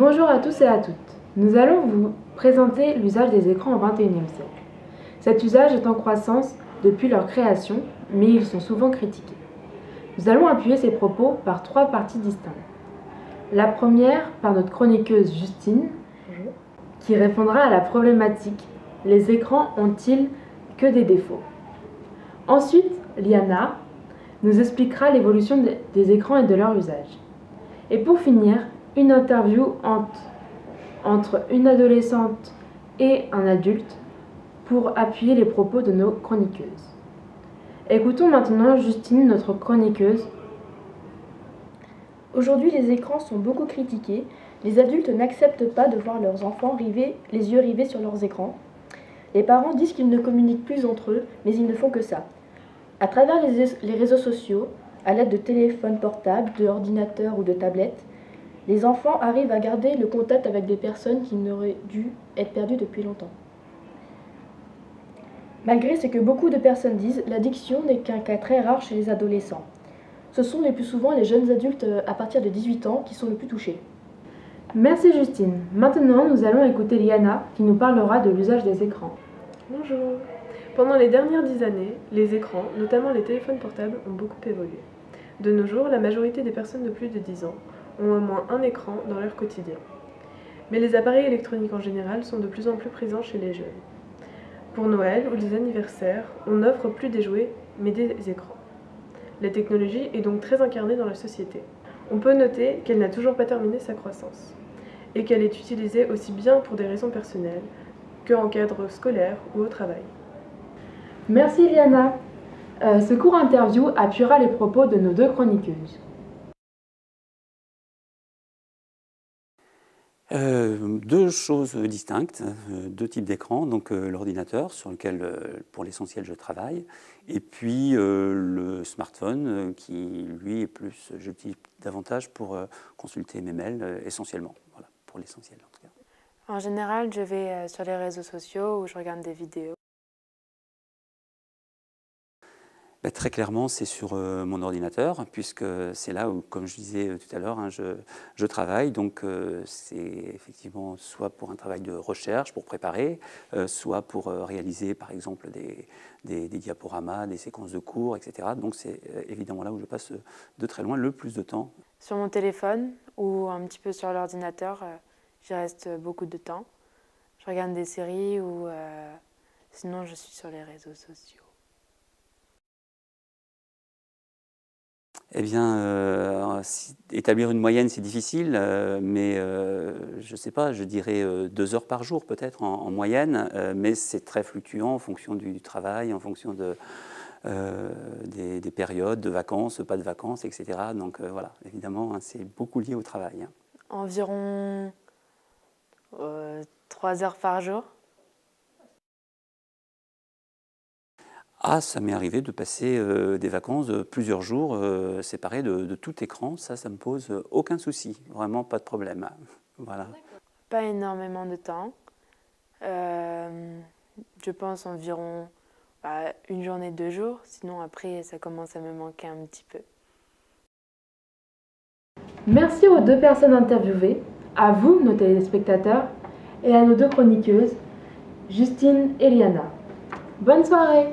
Bonjour à tous et à toutes. Nous allons vous présenter l'usage des écrans au XXIe siècle. Cet usage est en croissance depuis leur création, mais ils sont souvent critiqués. Nous allons appuyer ces propos par trois parties distinctes. La première par notre chroniqueuse Justine, qui répondra à la problématique « Les écrans ont-ils que des défauts ?» Ensuite, Liana nous expliquera l'évolution des écrans et de leur usage. Et pour finir, une interview entre une adolescente et un adulte pour appuyer les propos de nos chroniqueuses. Écoutons maintenant Justine, notre chroniqueuse. Aujourd'hui, les écrans sont beaucoup critiqués. Les adultes n'acceptent pas de voir leurs enfants les yeux rivés sur leurs écrans. Les parents disent qu'ils ne communiquent plus entre eux, mais ils ne font que ça. À travers les réseaux sociaux, à l'aide de téléphones portables, d'ordinateurs ou de tablettes, les enfants arrivent à garder le contact avec des personnes qui n'auraient dû être perdues depuis longtemps. Malgré ce que beaucoup de personnes disent, l'addiction n'est qu'un cas très rare chez les adolescents. Ce sont le plus souvent les jeunes adultes à partir de 18 ans qui sont le plus touchés. Merci Justine. Maintenant, nous allons écouter Liana qui nous parlera de l'usage des écrans. Bonjour. Pendant les dernières 10 années, les écrans, notamment les téléphones portables, ont beaucoup évolué. De nos jours, la majorité des personnes de plus de 10 ans ont au moins un écran dans leur quotidien. Mais les appareils électroniques en général sont de plus en plus présents chez les jeunes. Pour Noël ou les anniversaires, on n'offre plus des jouets, mais des écrans. La technologie est donc très incarnée dans la société. On peut noter qu'elle n'a toujours pas terminé sa croissance, et qu'elle est utilisée aussi bien pour des raisons personnelles qu'en cadre scolaire ou au travail. Merci Liana. Ce court interview appuiera les propos de nos deux chroniqueuses. Deux choses distinctes, deux types d'écrans, donc l'ordinateur sur lequel pour l'essentiel je travaille, et puis le smartphone qui lui est plus, je l'utilise davantage pour consulter mes mails essentiellement, voilà, pour l'essentiel en tout cas. En général, je vais sur les réseaux sociaux où je regarde des vidéos. Très clairement, c'est sur mon ordinateur, puisque c'est là où, comme je disais tout à l'heure, je travaille. Donc, c'est effectivement soit pour un travail de recherche, pour préparer, soit pour réaliser, par exemple, des diaporamas, des séquences de cours, etc. Donc, c'est évidemment là où je passe de très loin le plus de temps. Sur mon téléphone ou un petit peu sur l'ordinateur, j'y reste beaucoup de temps. Je regarde des séries ou sinon, je suis sur les réseaux sociaux. Eh bien, établir une moyenne, c'est difficile, mais je ne sais pas, je dirais 2 heures par jour peut-être en moyenne, mais c'est très fluctuant en fonction du travail, en fonction des périodes de vacances, pas de vacances, etc. Donc voilà, évidemment, c'est beaucoup lié au travail. Environ 3 heures par jour. Ah, ça m'est arrivé de passer des vacances de plusieurs jours séparés de tout écran. Ça me pose aucun souci, vraiment pas de problème. Voilà. Pas énormément de temps. Je pense environ une journée, 2 jours. Sinon, après, ça commence à me manquer un petit peu. Merci aux deux personnes interviewées, à vous, nos téléspectateurs, et à nos deux chroniqueuses, Justine et Liana. Bonne soirée!